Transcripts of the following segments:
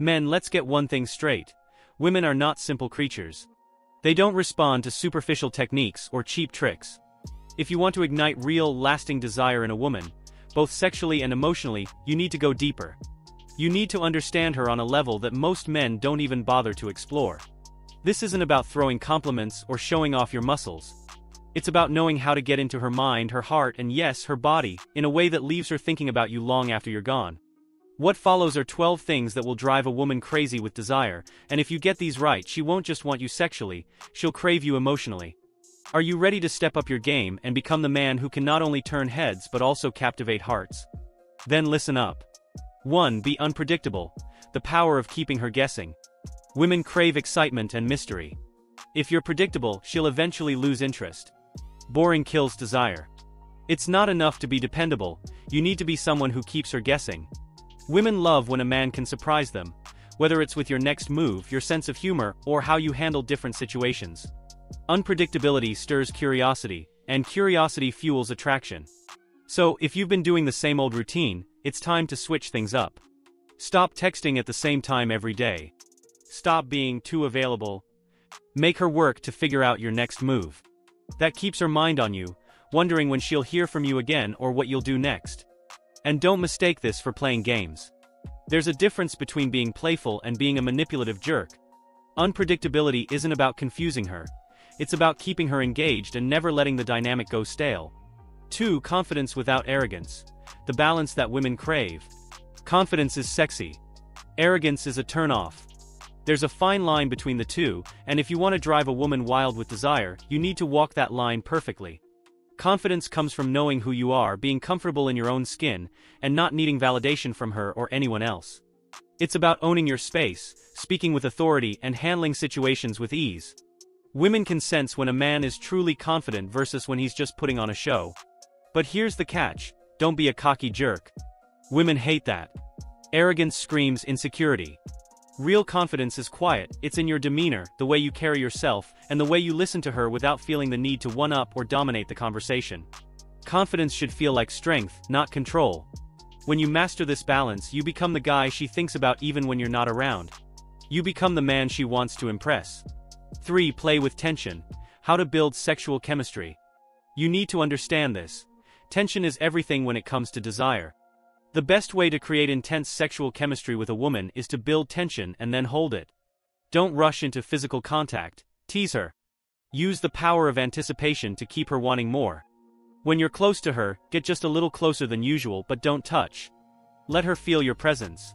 Men, let's get one thing straight. Women are not simple creatures. They don't respond to superficial techniques or cheap tricks. If you want to ignite real, lasting desire in a woman, both sexually and emotionally, you need to go deeper. You need to understand her on a level that most men don't even bother to explore. This isn't about throwing compliments or showing off your muscles. It's about knowing how to get into her mind, her heart, and yes, her body, in a way that leaves her thinking about you long after you're gone. What follows are 12 things that will drive a woman crazy with desire, and if you get these right, she won't just want you sexually, she'll crave you emotionally. Are you ready to step up your game and become the man who can not only turn heads but also captivate hearts? Then listen up. 1. Be unpredictable. The power of keeping her guessing. Women crave excitement and mystery. If you're predictable, she'll eventually lose interest. Boring kills desire. It's not enough to be dependable, you need to be someone who keeps her guessing. Women love when a man can surprise them, whether it's with your next move, your sense of humor, or how you handle different situations. Unpredictability stirs curiosity, and curiosity fuels attraction. So, if you've been doing the same old routine, it's time to switch things up. Stop texting at the same time every day. Stop being too available. Make her work to figure out your next move. That keeps her mind on you, wondering when she'll hear from you again or what you'll do next. And don't mistake this for playing games. There's a difference between being playful and being a manipulative jerk. Unpredictability isn't about confusing her. It's about keeping her engaged and never letting the dynamic go stale. 2. Confidence without arrogance. The balance that women crave. Confidence is sexy. Arrogance is a turn-off. There's a fine line between the two, and if you want to drive a woman wild with desire, you need to walk that line perfectly. Confidence comes from knowing who you are, being comfortable in your own skin, and not needing validation from her or anyone else. It's about owning your space, speaking with authority, and handling situations with ease. Women can sense when a man is truly confident versus when he's just putting on a show. But here's the catch: don't be a cocky jerk. Women hate that. Arrogance screams insecurity. Real confidence is quiet, it's in your demeanor, the way you carry yourself, and the way you listen to her without feeling the need to one-up or dominate the conversation. Confidence should feel like strength, not control. When you master this balance, you become the guy she thinks about even when you're not around. You become the man she wants to impress. 3. Play with tension. How to build sexual chemistry. You need to understand this. Tension is everything when it comes to desire. The best way to create intense sexual chemistry with a woman is to build tension and then hold it. Don't rush into physical contact, tease her. Use the power of anticipation to keep her wanting more. When you're close to her, get just a little closer than usual, but don't touch. Let her feel your presence.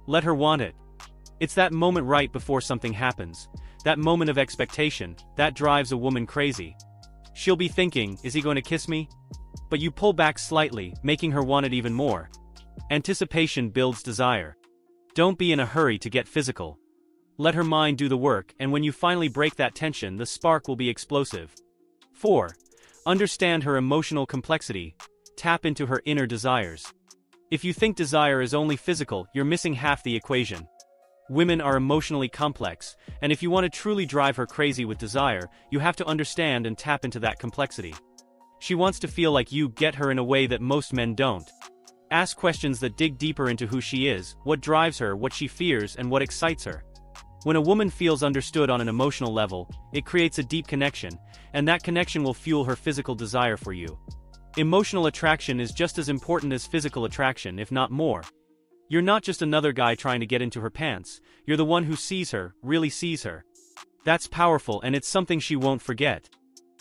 Let her want it. It's that moment right before something happens, that moment of expectation, that drives a woman crazy. She'll be thinking, is he going to kiss me? But you pull back slightly, making her want it even more. Anticipation builds desire. Don't be in a hurry to get physical. Let her mind do the work, and when you finally break that tension, the spark will be explosive. 4. Understand her emotional complexity. Tap into her inner desires. If you think desire is only physical, you're missing half the equation. Women are emotionally complex, and if you want to truly drive her crazy with desire, you have to understand and tap into that complexity. She wants to feel like you get her in a way that most men don't. Ask questions that dig deeper into who she is, what drives her, what she fears, and what excites her. When a woman feels understood on an emotional level, it creates a deep connection, and that connection will fuel her physical desire for you. Emotional attraction is just as important as physical attraction, if not more. You're not just another guy trying to get into her pants, you're the one who sees her, really sees her. That's powerful, and it's something she won't forget.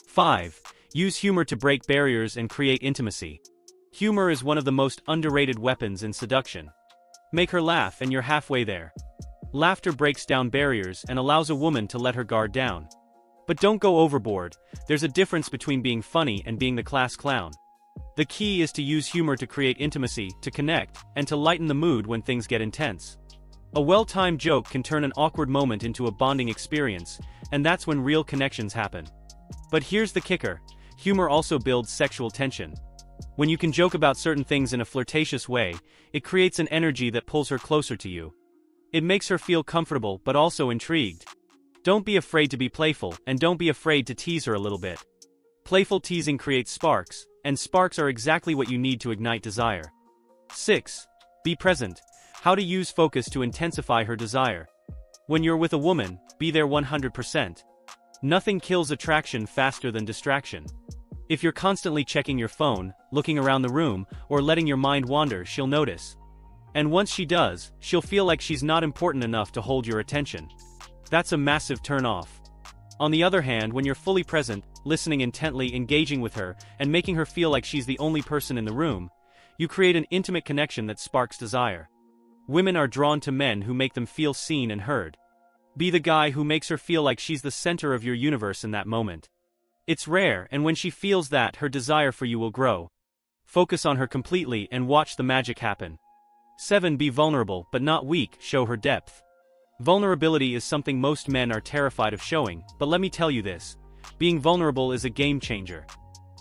5. Use humor to break barriers and create intimacy. Humor is one of the most underrated weapons in seduction. Make her laugh and you're halfway there. Laughter breaks down barriers and allows a woman to let her guard down. But don't go overboard. There's a difference between being funny and being the class clown. The key is to use humor to create intimacy, to connect, and to lighten the mood when things get intense. A well-timed joke can turn an awkward moment into a bonding experience, and that's when real connections happen. But here's the kicker: humor also builds sexual tension. When you can joke about certain things in a flirtatious way, it creates an energy that pulls her closer to you. It makes her feel comfortable but also intrigued. Don't be afraid to be playful, and don't be afraid to tease her a little bit. Playful teasing creates sparks, and sparks are exactly what you need to ignite desire. 6. Be present. How to use focus to intensify her desire. When you're with a woman, be there 100%. Nothing kills attraction faster than distraction. If you're constantly checking your phone, looking around the room, or letting your mind wander, she'll notice. And once she does, she'll feel like she's not important enough to hold your attention. That's a massive turn-off. On the other hand, when you're fully present, listening intently, engaging with her, and making her feel like she's the only person in the room, you create an intimate connection that sparks desire. Women are drawn to men who make them feel seen and heard. Be the guy who makes her feel like she's the center of your universe in that moment. It's rare, and when she feels that, her desire for you will grow. Focus on her completely and watch the magic happen. 7. Be vulnerable, but not weak, show her depth. Vulnerability is something most men are terrified of showing, but let me tell you this. Being vulnerable is a game changer.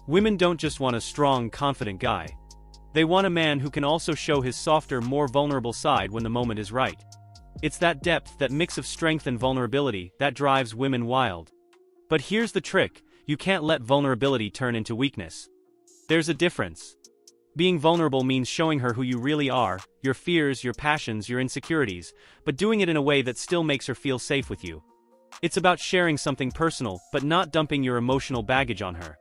Women don't just want a strong, confident guy. They want a man who can also show his softer, more vulnerable side when the moment is right. It's that depth, that mix of strength and vulnerability, that drives women wild. But here's the trick, you can't let vulnerability turn into weakness. There's a difference. Being vulnerable means showing her who you really are, your fears, your passions, your insecurities, but doing it in a way that still makes her feel safe with you. It's about sharing something personal, but not dumping your emotional baggage on her.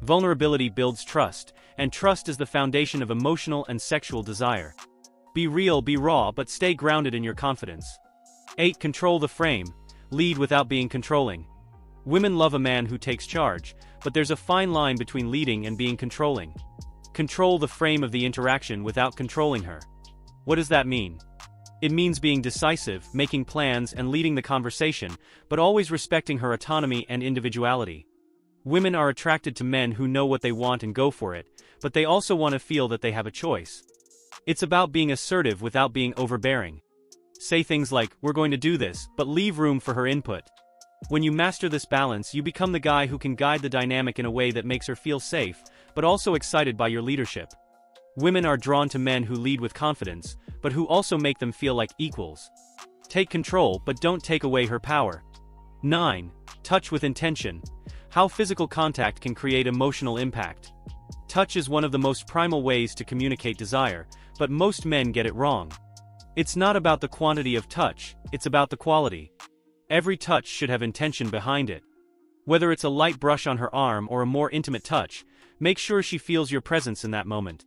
Vulnerability builds trust, and trust is the foundation of emotional and sexual desire. Be real, be raw, but stay grounded in your confidence. 8. Control the frame. Lead without being controlling. Women love a man who takes charge, but there's a fine line between leading and being controlling. Control the frame of the interaction without controlling her. What does that mean? It means being decisive, making plans, and leading the conversation, but always respecting her autonomy and individuality. Women are attracted to men who know what they want and go for it, but they also want to feel that they have a choice. It's about being assertive without being overbearing. Say things like, "We're going to do this," but leave room for her input. When you master this balance, you become the guy who can guide the dynamic in a way that makes her feel safe, but also excited by your leadership. Women are drawn to men who lead with confidence, but who also make them feel like equals. Take control, but don't take away her power. 9. Touch with intention. How physical contact can create emotional impact. Touch is one of the most primal ways to communicate desire, but most men get it wrong. It's not about the quantity of touch, it's about the quality. Every touch should have intention behind it. Whether it's a light brush on her arm or a more intimate touch, make sure she feels your presence in that moment.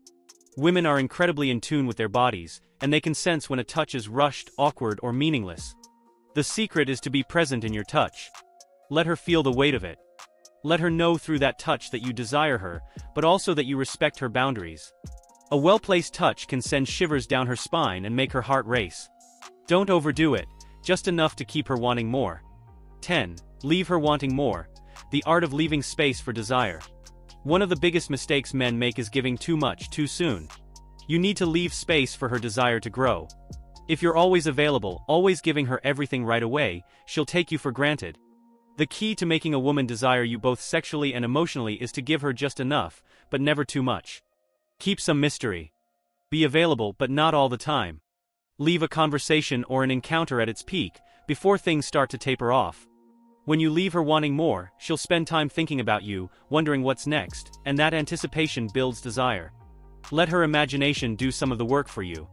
Women are incredibly in tune with their bodies, and they can sense when a touch is rushed, awkward, or meaningless. The secret is to be present in your touch. Let her feel the weight of it. Let her know through that touch that you desire her, but also that you respect her boundaries. A well-placed touch can send shivers down her spine and make her heart race. Don't overdo it, just enough to keep her wanting more. 10. Leave her wanting more. The art of leaving space for desire. One of the biggest mistakes men make is giving too much too soon. You need to leave space for her desire to grow. If you're always available, always giving her everything right away, she'll take you for granted. The key to making a woman desire you both sexually and emotionally is to give her just enough, but never too much. Keep some mystery. Be available, but not all the time. Leave a conversation or an encounter at its peak, before things start to taper off. When you leave her wanting more, she'll spend time thinking about you, wondering what's next, and that anticipation builds desire. Let her imagination do some of the work for you.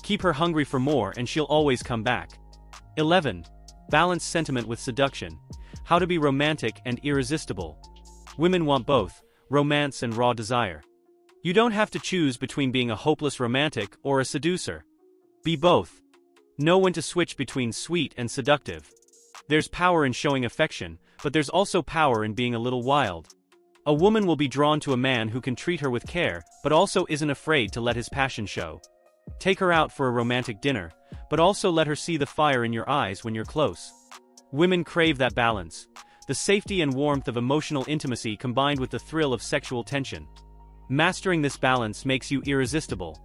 Keep her hungry for more and she'll always come back. 11. Balance sentiment with seduction. How to be romantic and irresistible. Women want both, romance and raw desire. You don't have to choose between being a hopeless romantic or a seducer. Be both. Know when to switch between sweet and seductive. There's power in showing affection, but there's also power in being a little wild. A woman will be drawn to a man who can treat her with care, but also isn't afraid to let his passion show. Take her out for a romantic dinner, but also let her see the fire in your eyes when you're close. Women crave that balance, the safety and warmth of emotional intimacy combined with the thrill of sexual tension. Mastering this balance makes you irresistible.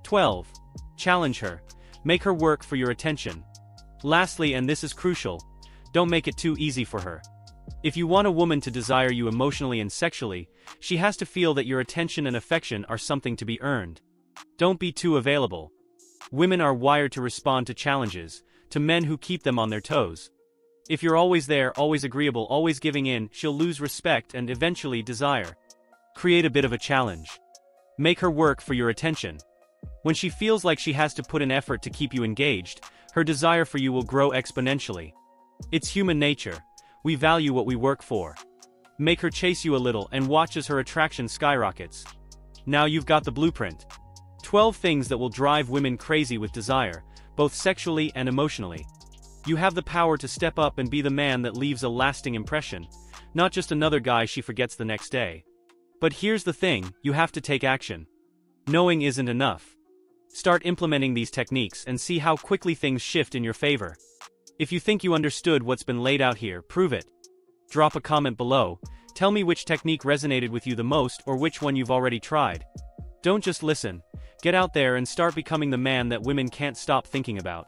12. Challenge her. Make her work for your attention. Lastly, and this is crucial, don't make it too easy for her. If you want a woman to desire you emotionally and sexually, she has to feel that your attention and affection are something to be earned. Don't be too available. Women are wired to respond to challenges, to men who keep them on their toes. If you're always there, always agreeable, always giving in, she'll lose respect and eventually desire. Create a bit of a challenge. Make her work for your attention. When she feels like she has to put in effort to keep you engaged, her desire for you will grow exponentially. It's human nature. We value what we work for. Make her chase you a little and watch as her attraction skyrockets. Now you've got the blueprint. 12 things that will drive women crazy with desire, both sexually and emotionally. You have the power to step up and be the man that leaves a lasting impression, not just another guy she forgets the next day. But here's the thing, you have to take action. Knowing isn't enough. Start implementing these techniques and see how quickly things shift in your favor. If you think you understood what's been laid out here, prove it. Drop a comment below, tell me which technique resonated with you the most or which one you've already tried. Don't just listen, get out there and start becoming the man that women can't stop thinking about.